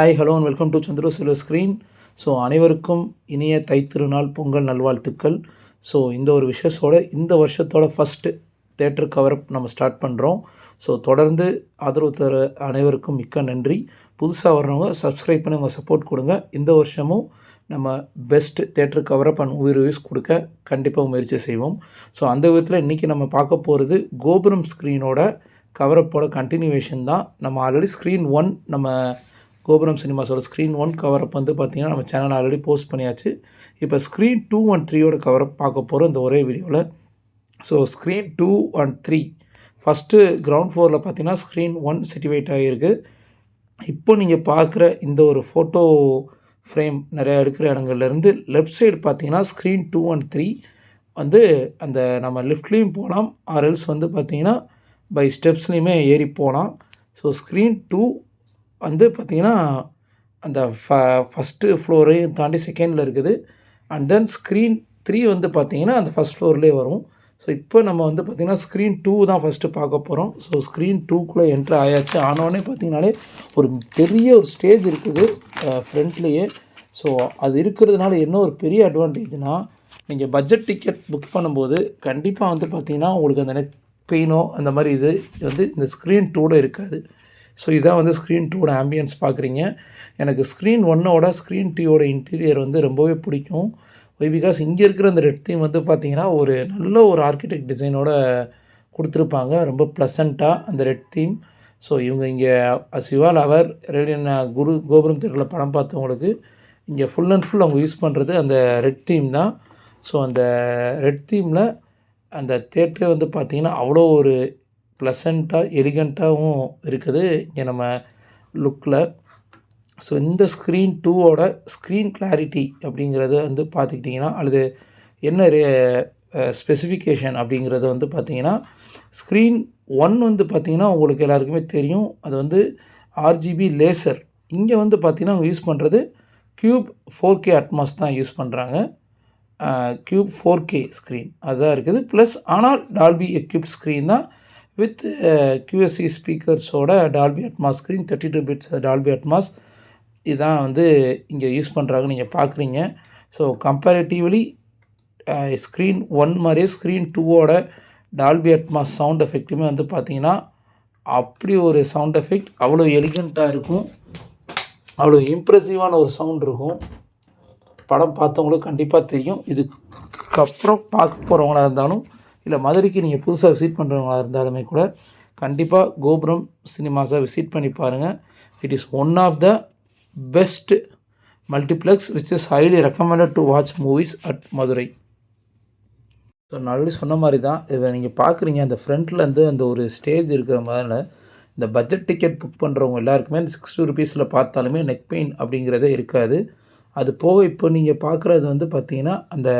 Hi hello and welcome to Chandru silver screen. So அனைவருக்கும் இனிய தைத்திருநாள் பொங்கல் நல்வாழ்த்துக்கள். ஸோ இந்த ஒரு விஷயத்தோட இந்த வருஷத்தோட ஃபஸ்ட்டு தேட்டர் கவரப் நம்ம ஸ்டார்ட் பண்ணுறோம். ஸோ தொடர்ந்து ஆதரவு தர அனைவருக்கும் மிக்க நன்றி. புதுசாக வர்றவங்க சப்ஸ்கிரைப் பண்ணி உங்கள் சப்போர்ட் கொடுங்க. இந்த வருஷமும் நம்ம பெஸ்ட் தேட்டர் கவரப் அண்ட் மூவி ரிவ்யூஸ் கொடுக்க கண்டிப்பாக முயற்சி செய்வோம். ஸோ அந்த விதத்தில் இன்றைக்கி நம்ம பார்க்க போகிறது கோபுரம் ஸ்க்ரீனோட கவரப்போட கண்டினியூவேஷன் தான். நம்ம ஆல்ரெடி ஸ்க்ரீன் 1 நம்ம கோபுரம் சினிமாஸோட ஸ்க்ரீன் 1 கவரப் வந்து பார்த்திங்கன்னா நம்ம சேனல் ஆல்ரெடி போஸ்ட் பண்ணியாச்சு. இப்போ ஸ்க்ரீன் 2 and 3யோட கவரப் பார்க்க போகிறோம் இந்த ஒரே வீடியோவில். So screen 2 and 3 first ground ஃப்ளோரில் பார்த்திங்கன்னா ஸ்க்ரீன் 1 சிட்டிவேட் ஆகியிருக்கு. இப்போ நீங்கள் பார்க்குற இந்த ஒரு ஃபோட்டோ ஃப்ரேம் நிறையா எடுக்கிற இடங்கள்லேருந்து லெஃப்ட் சைடு பார்த்திங்கன்னா ஸ்க்ரீன் 2 and 3 வந்து அந்த நம்ம லிஃப்ட்லேயும் போகலாம், ஆர்எல்ஸ் வந்து பார்த்திங்கன்னா பை ஸ்டெப்ஸ்லேயுமே ஏறி போகலாம். ஸோ ஸ்க்ரீன் 2 வந்து பார்த்திங்கன்னா அந்த ஃபஸ்ட்டு ஃப்ளோரையும் தாண்டி செகண்டில் இருக்குது. அண்ட் தென் ஸ்க்ரீன் 3 வந்து பார்த்திங்கன்னா அந்த ஃபஸ்ட் ஃப்ளோர்லேயே வரும். ஸோ இப்போ நம்ம வந்து பார்த்திங்கன்னா ஸ்க்ரீன் 2 தான் ஃபஸ்ட்டு பார்க்க போகிறோம். ஸோ ஸ்க்ரீன் 2க்குள்ளே என்ட்ரு ஆயாச்சு. ஆனோடனே பார்த்திங்கனாலே ஒரு பெரிய ஒரு ஸ்டேஜ் இருக்குது ஃப்ரண்ட்லேயே. ஸோ அது இருக்கிறதுனால என்ன ஒரு பெரிய அட்வான்டேஜ்னால், நீங்கள் பட்ஜெட் டிக்கெட் புக் பண்ணும்போது கண்டிப்பாக வந்து பார்த்திங்கன்னா உங்களுக்கு அந்த நெக் பெயினோ அந்த மாதிரி இது வந்து இந்த ஸ்க்ரீன் 2ல இருக்காது. ஸோ இதான் வந்து ஸ்க்ரீன் 2வோட ஆம்பியன்ஸ் பார்க்குறீங்க. எனக்கு ஸ்க்ரீன் 1ஓட ஸ்க்ரீன் 2வோட இன்டீரியர் வந்து ரொம்பவே பிடிக்கும். பிகாஸ் இங்கே இருக்கிற அந்த ரெட் தீம் வந்து பார்த்திங்கன்னா ஒரு நல்ல ஒரு ஆர்கிடெக்ட் டிசைனோட கொடுத்துருப்பாங்க, ரொம்ப ப்ளசண்ட்டாக அந்த ரெட் தீம். ஸோ இவங்க இங்கே சிவால் அவர் ரேடியன் கோபுரம் தேட்டரில் படம் பார்த்தவங்களுக்கு இங்கே ஃபுல் அண்ட் ஃபுல் அவங்க யூஸ் பண்ணுறது அந்த ரெட் தீம் தான். ஸோ அந்த ரெட் தீமில் அந்த தேட்டரே வந்து பார்த்திங்கன்னா அவ்வளோ ஒரு ப்ளசண்ட்டாக எலிகண்ட்டாகவும் இருக்குது இங்கே நம்ம லுக்கில். ஸோ இந்த ஸ்க்ரீன் 2வோட ஸ்க்ரீன் கிளாரிட்டி அப்படிங்கிறது வந்து பார்த்துக்கிட்டிங்கன்னா அல்லது என்ன ஸ்பெசிஃபிகேஷன் அப்படிங்கிறது வந்து பார்த்திங்கன்னா ஸ்க்ரீன் 1 வந்து பார்த்திங்கன்னா உங்களுக்கு எல்லாருக்குமே தெரியும், அது வந்து RGB லேசர். இங்கே வந்து பார்த்திங்கன்னா அவங்க யூஸ் பண்ணுறது க்யூப் 4K அட்மாஸ் தான் யூஸ் பண்ணுறாங்க. க்யூப் 4K ஸ்க்ரீன் அதுதான் இருக்குது. ப்ளஸ் ஆனால் டால்பி எக்யூப் ஸ்க்ரீன் தான் வித் QSC ஸ்பீக்கர்ஸோட Dolby Atmos screen 32 bits Dolby Atmos இதான் வந்து இங்கே யூஸ் பண்ணுறாங்கன்னு நீங்கள் பார்க்குறீங்க. ஸோ கம்பேரிட்டிவ்லி ஸ்க்ரீன் 1 மாதிரியே ஸ்க்ரீன் 2வோட டால்பி அட்மாஸ் சவுண்ட் எஃபெக்ட்டுமே வந்து பார்த்திங்கன்னா அப்படி ஒரு சவுண்ட் எஃபெக்ட் அவ்வளோ எலிகண்ட்டாக இருக்கும், அவ்வளோ இம்ப்ரெசிவான ஒரு சவுண்ட் இருக்கும். படம் பார்த்தவங்களுக்கு கண்டிப்பாக தெரியும். இதுக்கப்புறம் பார்க்க போகிறவங்களாக இருந்தாலும் இல்லை மதுரைக்கு நீங்கள் புதுசாக விசிட் பண்ணுறவங்களா இருந்தாலுமே கூட கண்டிப்பாக கோபுரம் சினிமாஸை விசிட் பண்ணி பாருங்கள். It is one of the best multiplex which is highly recommended to watch movies at Madurai. So நான் ஆல்ரெடி சொன்ன மாதிரி தான் இதை நீங்கள் பார்க்குறீங்க. அந்த ஃப்ரண்ட்லேருந்து அந்த ஒரு ஸ்டேஜ் இருக்கிற மாதிரில இந்த பட்ஜெட் டிக்கெட் புக் பண்ணுறவங்க எல்லாருக்குமே அந்த 60 rupees பார்த்தாலுமே நெக் பெயின் அப்படிங்கிறதே இருக்காது. அது போக இப்போ நீங்கள் பார்க்குறது வந்து பார்த்திங்கன்னா அந்த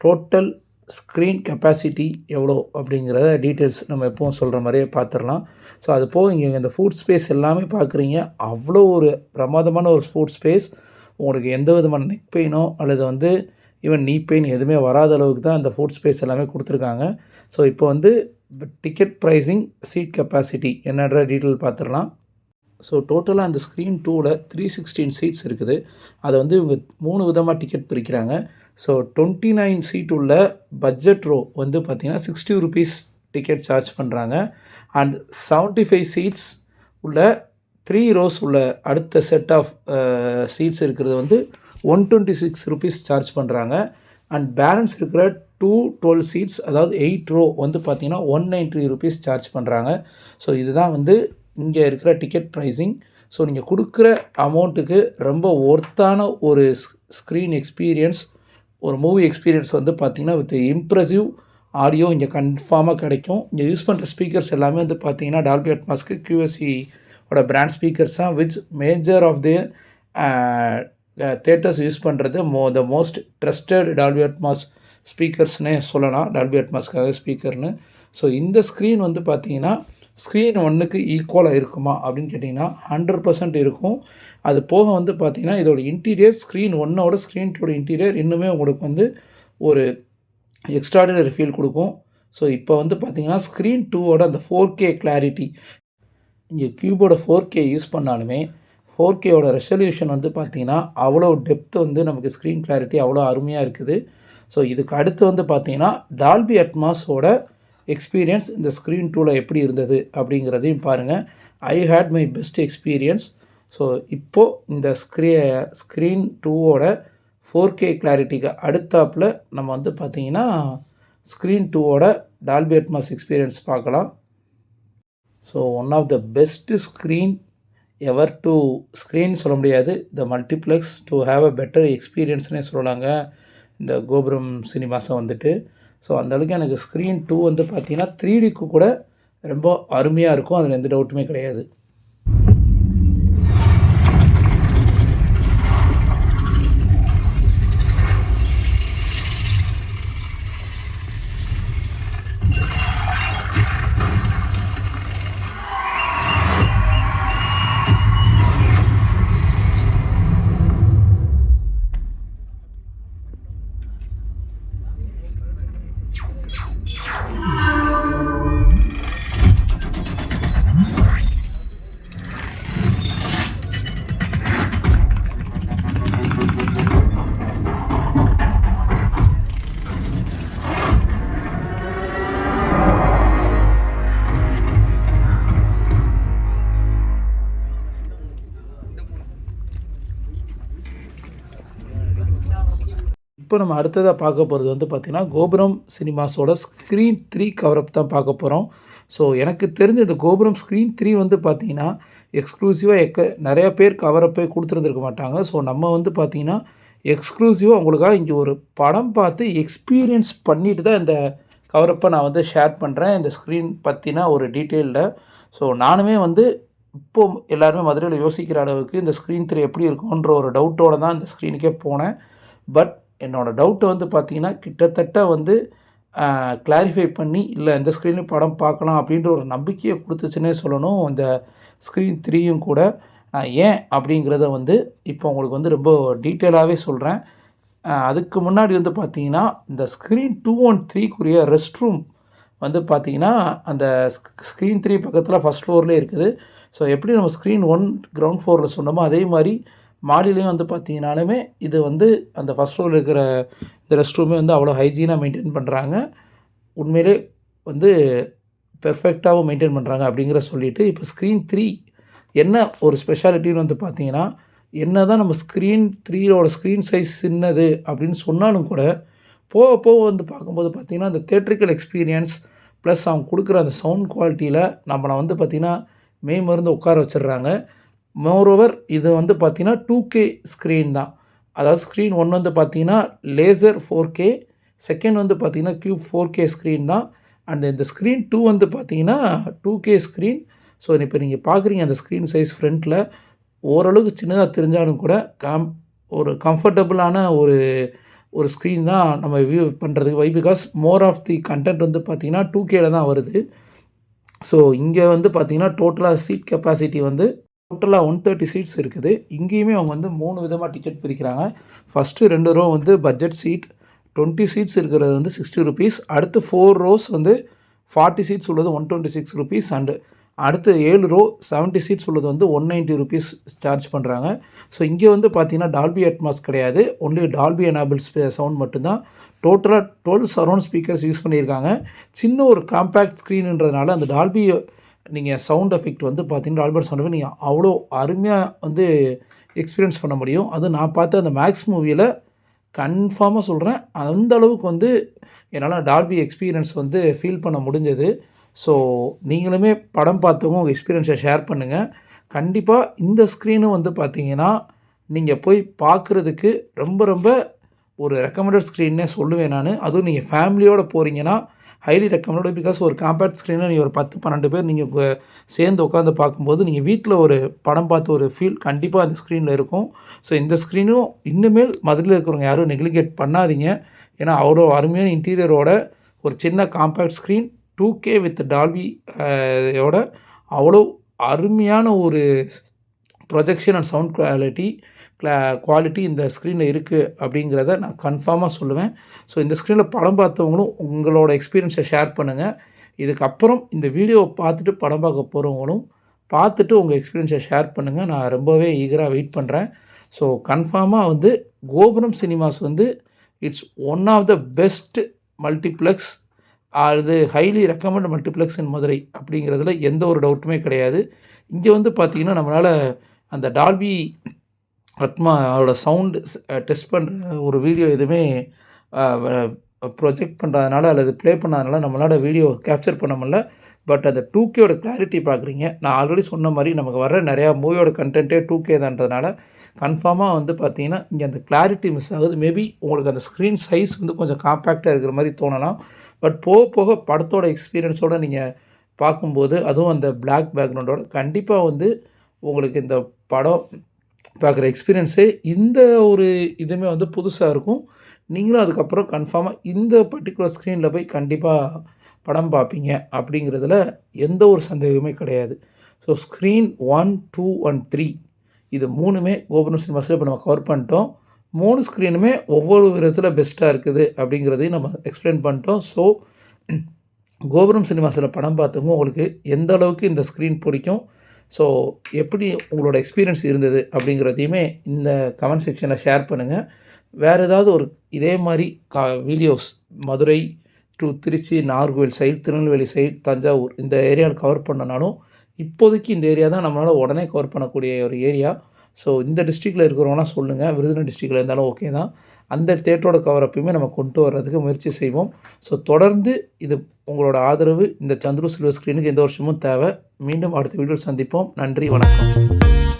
டோட்டல் ஸ்க்ரீன் கெப்பாசிட்டி எவ்வளோ அப்படிங்கிறத டீட்டெயில்ஸ் நம்ம எப்பவும் சொல்கிற மாதிரியே பார்த்துடலாம். ஸோ அது போக இங்கே இந்த ஃபுட் ஸ்பேஸ் எல்லாமே பார்க்குறீங்க. அவ்வளோ ஒரு பிரமாதமான ஒரு ஃபுட் ஸ்பேஸ். உங்களுக்கு எந்த விதமான நெக் பெயினோ அல்லது வந்து ஈவன் நீ பெயின் எதுவுமே வராத அளவுக்கு தான் இந்த ஃபுட் ஸ்பேஸ் எல்லாமே கொடுத்துருக்காங்க. ஸோ இப்போ வந்து டிக்கெட் ப்ரைஸிங், சீட் கெப்பாசிட்டி என்னன்ற டீட்டெயில் பார்த்துடலாம். ஸோ டோட்டலாக அந்த ஸ்க்ரீன் 2வில் 316 சீட்ஸ் இருக்குது. அதை வந்து இவங்க 3 விதமாக டிக்கெட் பிரிக்கிறாங்க. ஸோ 29 சீட் உள்ள பட்ஜெட் ரோ வந்து பார்த்திங்கன்னா 60 rupees டிக்கெட் சார்ஜ் பண்ணுறாங்க. அண்ட் 75 சீட்ஸ் உள்ள 3 rows உள்ள அடுத்த செட் ஆஃப் சீட்ஸ் இருக்கிறது வந்து 126 rupees சார்ஜ் பண்ணுறாங்க. அண்ட் பேலன்ஸ் இருக்கிற 212 சீட்ஸ் அதாவது 8 row வந்து பார்த்திங்கன்னா 190 rupees சார்ஜ் பண்ணுறாங்க. ஸோ இதுதான் வந்து இங்கே இருக்கிற டிக்கெட் ப்ரைஸிங். ஸோ நீங்கள் கொடுக்குற அமௌண்ட்டுக்கு ரொம்ப ஒர்த்தான ஒரு ஸ்க்ரீன் எக்ஸ்பீரியன்ஸ், ஒரு மூவி எக்ஸ்பீரியன்ஸ் வந்து பார்த்திங்கன்னா வித் இம்ப்ரெசிவ் ஆடியோ இங்கே கன்ஃபார்மாக கிடைக்கும். இங்கே யூஸ் பண்ணுற ஸ்பீக்கர்ஸ் எல்லாமே வந்து பார்த்திங்கன்னா டால்பி அட்மாஸ்க்கு QSCயோட பிராண்ட் ஸ்பீக்கர்ஸ் தான், which major of the theatres use பண்ணுறது the most trusted Dolby Atmos ஸ்பீக்கர்ஸ்னே சொல்லலாம், டால்பி அட்மாஸ்க்காக ஸ்பீக்கர்னு. ஸோ இந்த ஸ்க்ரீன் வந்து பார்த்திங்கன்னா ஸ்க்ரீன் 1க்கு ஈக்குவலாக இருக்குமா அப்படின்னு கேட்டிங்கன்னா 100% இருக்கும். அது போக வந்து பார்த்திங்கன்னா இதோட இன்டீரியர் ஸ்க்ரீன் 1ஓட ஸ்க்ரீன் 2ஓட இன்டீரியர் இன்னுமே உங்களுக்கு வந்து ஒரு எக்ஸ்ட்ராடினரி ஃபீல் கொடுக்கும். ஸோ இப்போ வந்து பார்த்திங்கன்னா ஸ்க்ரீன் 2ஓட அந்த 4K கிளாரிட்டி, இங்கே க்யூபோட 4K யூஸ் பண்ணாலுமே 4Kயோட ரெசல்யூஷன் வந்து பார்த்திங்கன்னா அவ்வளோ டெப்த் வந்து நமக்கு ஸ்க்ரீன் கிளாரிட்டி அவ்வளோ அருமையாக இருக்குது. ஸோ இதுக்கு அடுத்து வந்து பார்த்திங்கன்னா டால்பி அட்மாஸோட எக்ஸ்பீரியன்ஸ் இந்த ஸ்க்ரீன் 2ல் எப்படி இருந்தது அப்படிங்கிறதையும் பாருங்கள். I hate my best experience. So இப்போது இந்த ஸ்க்ரீன் 2வோட 4K கிளாரிட்டிக்கு அடுத்தாப்பில் நம்ம வந்து பார்த்திங்கன்னா ஸ்க்ரீன் 2வோட டால்பி அட்மாஸ் எக்ஸ்பீரியன்ஸ் பார்க்கலாம். So one of the best screen ever to screen சொல்ல முடியாது, the multiplex to have a better எக்ஸ்பீரியன்ஸ்னே சொல்லலாங்க இந்த கோபுரம் சினிமாஸை வந்துட்டு. ஸோ அந்தளவுக்கு எனக்கு ஸ்க்ரீன் 2 வந்து பார்த்திங்கன்னா 3Dக்கு கூட ரொம்ப அருமையாக இருக்கும், அதில் எந்த டவுட்டுமே கிடையாது. இப்போ நம்ம அடுத்ததாக பார்க்க போகிறது வந்து பார்த்திங்கன்னா கோபுரம் சினிமாஸோட ஸ்க்ரீன் 3 கவரப் தான் பார்க்க போகிறோம். ஸோ எனக்கு தெரிஞ்ச இந்த கோபுரம் ஸ்க்ரீன் 3 வந்து பார்த்திங்கன்னா எக்ஸ்க்ளூசிவாக நிறையா பேர் கவரப்பே கொடுத்துருந்துருக்க மாட்டாங்க. ஸோ நம்ம வந்து பார்த்திங்கன்னா எக்ஸ்க்ளூசிவாக உங்களுக்காக இங்கே ஒரு படம் பார்த்து எக்ஸ்பீரியன்ஸ் பண்ணிட்டு தான் இந்த கவரப்பை நான் வந்து ஷேர் பண்ணுறேன் இந்த ஸ்க்ரீன் பற்றினா ஒரு டீட்டெயிலில். ஸோ நானுமே வந்து இப்போது எல்லாருமே மதுரையில் யோசிக்கிற அளவுக்கு இந்த ஸ்க்ரீன் 3 எப்படி இருக்குன்ற ஒரு டவுட்டோடு தான் இந்த ஸ்க்ரீனுக்கே போனேன். பட் என்னோடய டவுட்டை வந்து பார்த்திங்கன்னா கிட்டத்தட்ட வந்து கிளாரிஃபை பண்ணி இல்லை இந்த ஸ்க்ரீன்லேயும் படம் பார்க்கலாம் அப்படின்ற ஒரு நம்பிக்கையை கொடுத்துச்சுன்னே சொல்லணும் இந்த ஸ்க்ரீன் 3யும் கூட. ஏன் அப்படிங்கிறத வந்து இப்போ உங்களுக்கு வந்து ரொம்ப டீட்டெயிலாகவே சொல்கிறேன். அதுக்கு முன்னாடி வந்து பார்த்திங்கன்னா இந்த ஸ்க்ரீன் 2 and 3க்குரிய ரெஸ்ட் ரூம் வந்து பார்த்திங்கன்னா அந்த ஸ்க்ரீன் 3 பக்கத்தில் ஃபஸ்ட் ஃப்ளோர்லேயே இருக்குது. ஸோ எப்படி நம்ம ஸ்க்ரீன் 1 கிரவுண்ட் ஃப்ளோரில் சொன்னோமோ அதே மாதிரி மாடிலையும் வந்து பார்த்திங்கனாலுமே இது வந்து அந்த ஃபஸ்ட் ஃப்ளோரில் இருக்கிற இந்த ரெஸ்ட் ரூமே வந்து அவ்வளோ ஹைஜீனாக மெயின்டைன் பண்ணுறாங்க, உண்மையிலே வந்து பெர்ஃபெக்டாகவும் மெயின்டைன் பண்ணுறாங்க அப்படிங்கிற சொல்லிவிட்டு இப்போ ஸ்க்ரீன் 3 என்ன ஒரு ஸ்பெஷாலிட்டின்னு வந்து பார்த்திங்கன்னா என்ன தான் நம்ம ஸ்க்ரீன் 3யோட ஸ்க்ரீன் சைஸ் சின்னது அப்படின்னு சொன்னாலும் கூட போக போக வந்து பார்க்கும்போது பார்த்திங்கன்னா அந்த தேட்ரிக்கல் எக்ஸ்பீரியன்ஸ் ப்ளஸ் அவங்க கொடுக்குற அந்த சவுண்ட் குவாலிட்டியில் நம்மளை வந்து பார்த்திங்கன்னா மருந்து உட்கார வச்சிடுறாங்க. மோரோவர் இது வந்து பார்த்திங்கன்னா 2K ஸ்க்ரீன் தான். அதாவது ஸ்க்ரீன் 1 வந்து பார்த்திங்கன்னா லேசர் 4K, செகண்ட் வந்து பார்த்திங்கன்னா க்யூப் 4K ஸ்க்ரீன் தான். அண்ட் இந்த ஸ்க்ரீன் 2 வந்து பார்த்திங்கன்னா 2K ஸ்க்ரீன். ஸோ இப்போ நீங்கள் பார்க்குறீங்க அந்த ஸ்க்ரீன் சைஸ் ஃப்ரண்ட்டில் ஓரளவுக்கு சின்னதாக தெரிஞ்சாலும் கூட ஒரு கம்ஃபர்டபுளான ஒரு ஸ்க்ரீன் தான் நம்ம வியூ பண்ணுறதுக்கு. Because more of the content வந்து பார்த்திங்கன்னா 2Kல தான் வருது. ஸோ இங்கே வந்து பார்த்திங்கன்னா டோட்டலாக சீட் கெப்பாசிட்டி வந்து டோட்டலாக 130 சீட்ஸ் இருக்குது. இங்கேயுமே அவங்க வந்து 3 விதமாக டிக்கெட் பிரிக்கிறாங்க. ஃபஸ்ட்டு 2 ரோ வந்து பட்ஜெட் சீட் 20 சீட்ஸ் இருக்கிறது வந்து ₹60. அடுத்து 4 ரோஸ் வந்து 40 சீட்ஸ் உள்ளது ₹126. அண்டு அடுத்து 7 ரோ 70 சீட்ஸ் உள்ளது வந்து ₹190 சார்ஜ் பண்ணுறாங்க. ஸோ இங்கே வந்து பார்த்திங்கன்னா டால்பி அட்மாஸ் கிடையாது, ஒன்லி டால்பி எனேபிள்ஸ் சவுண்ட் மட்டும்தான். டோட்டலாக 12 சரௌண்ட் ஸ்பீக்கர்ஸ் யூஸ் பண்ணியிருக்காங்க. சின்ன ஒரு காம்பேக்ட் ஸ்க்ரீனுன்றதுனால அந்த டால்பி நீங்கள் சவுண்ட் எஃபெக்ட் வந்து பார்த்திங்கன்னா டால்பி சவுண்ட் எஃபெக்ட் நீங்கள் அவ்வளோ அருமையாக வந்து எக்ஸ்பீரியன்ஸ் பண்ண முடியும். அது நான் பார்த்த அந்த மேக்ஸ் மூவியில் கன்ஃபார்மாக சொல்கிறேன், அந்த அளவுக்கு வந்து என்னால் டால்பி எக்ஸ்பீரியன்ஸ் வந்து ஃபீல் பண்ண முடிஞ்சது. ஸோ நீங்களுமே படம் பார்த்தவங்க உங்கள் எக்ஸ்பீரியன்ஸை ஷேர் பண்ணுங்கள். கண்டிப்பாக இந்த ஸ்க்ரீனும் வந்து பார்த்திங்கன்னா நீங்கள் போய் பார்க்குறதுக்கு ரொம்ப ரொம்ப ஒரு ரெக்கமெண்டட் ஸ்க்ரீன்னே சொல்லுவேன் நான். அதுவும் நீங்கள் ஃபேமிலியோடு போகிறீங்கன்னா ஹைலி ரெக்கமெண்டட். பிகாஸ் ஒரு காம்பேக்ட் ஸ்க்ரீனில் நீங்கள் ஒரு 10-12 பேர் நீங்கள் சேர்ந்து உட்காந்து பார்க்கும்போது நீங்கள் வீட்டில் ஒரு படம் பார்த்து ஒரு ஃபீல் கண்டிப்பாக அந்த ஸ்க்ரீனில் இருக்கும். ஸோ இந்த ஸ்க்ரீனும் இன்னுமேல் மதுரையில் இருக்கிறவங்க யாரும் நெக்லிகேட் பண்ணாதீங்க. ஏன்னா அவ்வளோ அருமையான இன்டீரியரோட ஒரு சின்ன compact screen 2K with Dolby யோட அவ்வளோ அருமையான ஒரு ப்ரொஜெக்ஷன் அண்ட் சவுண்ட் குவாலிட்டி இந்த ஸ்க்ரீனில் இருக்குது அப்படிங்கிறத நான் கன்ஃபார்மாக சொல்லுவேன். ஸோ இந்த ஸ்க்ரீனில் படம் பார்த்தவங்களும் உங்களோட எக்ஸ்பீரியன்ஸை ஷேர் பண்ணுங்கள். இதுக்கப்புறம் இந்த வீடியோவை பார்த்துட்டு படம் பார்க்க போகிறவங்களும் பார்த்துட்டு உங்கள் எக்ஸ்பீரியன்ஸை ஷேர் பண்ணுங்கள். நான் ரொம்பவே ஈகராக வெயிட் பண்ணுறேன். ஸோ கன்ஃபார்மாக வந்து கோபுரம் சினிமாஸ் வந்து it's one of the best multiplex, அது highly recommend multiplex in Madurai அப்படிங்கிறதுல எந்த ஒரு டவுட்டுமே கிடையாது. இங்கே வந்து பார்த்திங்கன்னா நம்மளால் அந்த டால்பி அட்மாவோட சவுண்டு டெஸ்ட் பண்ணுற ஒரு வீடியோ எதுவுமே ப்ரொஜெக்ட் பண்ணுறதுனால அல்லது ப்ளே பண்ணதுனால நம்மளால் வீடியோ கேப்சர் பண்ண முடியல. பட் அந்த 2Kயோட கிளாரிட்டி பார்க்குறீங்க. நான் ஆல்ரெடி சொன்ன மாதிரி நமக்கு வர நிறையா மூவியோட கண்டென்ட்டே 2K தான்றதுனால கன்ஃபார்மாக வந்து பார்த்திங்கன்னா இங்கே அந்த கிளாரிட்டி மிஸ் ஆகுது. மேபி உங்களுக்கு அந்த ஸ்க்ரீன் சைஸ் வந்து கொஞ்சம் காம்பேக்டாக இருக்கிற மாதிரி தோணலாம். பட் போக போக படத்தோட எக்ஸ்பீரியன்ஸோடு நீங்கள் பார்க்கும்போது, அதுவும் அந்த பிளாக் பேக்ரவுண்டோட கண்டிப்பாக வந்து உங்களுக்கு இந்த படம் பார்க்குற எக்ஸ்பீரியன்ஸே இந்த ஒரு இதுவுமே வந்து புதுசாக இருக்கும். நீங்களும் அதுக்கப்புறம் கன்ஃபார்மாக இந்த பர்டிகுலர் ஸ்க்ரீனில் போய் கண்டிப்பாக படம் பார்ப்பீங்க அப்படிங்கிறதுல எந்த ஒரு சந்தேகமே கிடையாது. ஸோ ஸ்க்ரீன் 1, 2 and 3 இது 3மே கோபுரம் சினிமாஸில் இப்போ நம்ம கவர் பண்ணிட்டோம். 3 ஸ்க்ரீனுமே ஒவ்வொரு விதத்தில் பெஸ்ட்டாக இருக்குது அப்படிங்கிறதையும் நம்ம எக்ஸ்பிளைன் பண்ணிட்டோம். ஸோ கோபுரம் சினிமாஸில் படம் பார்த்தவங்க உங்களுக்கு எந்த அளவுக்கு இந்த ஸ்க்ரீன் பிடிக்கும், ஸோ எப்படி உங்களோட எக்ஸ்பீரியன்ஸ் இருந்தது அப்படிங்கிறதையுமே இந்த கமெண்ட் செக்ஷனில் ஷேர் பண்ணுங்கள். வேறு ஏதாவது ஒரு இதே மாதிரி videos Madurai to Trichy, Nagercoil side, Tirunelveli side, Thanjavur இந்த ஏரியாவில் கவர் பண்ணனாலும் இப்போதைக்கு இந்த ஏரியா தான் நம்மளால் உடனே கவர் பண்ணக்கூடிய ஒரு ஏரியா. ஸோ இந்த டிஸ்ட்ரிக்டில் இருக்கிறவங்களாம் சொல்லுங்கள். விருதுநகர் டிஸ்ட்ரிக்டில் இருந்தாலும் ஓகே தான். அந்த தேட்டரோட கவர் அப்பயுமே நம்ம கொண்டு வர்றதுக்கு முயற்சி செய்வோம். ஸோ தொடர்ந்து இது உங்களோட ஆதரவு இந்த சந்துரு சில்வர் ஸ்க்ரீனுக்கு எந்த வருஷமும் தேவை. மீண்டும் அடுத்த வீடியோவில் சந்திப்போம். நன்றி, வணக்கம்.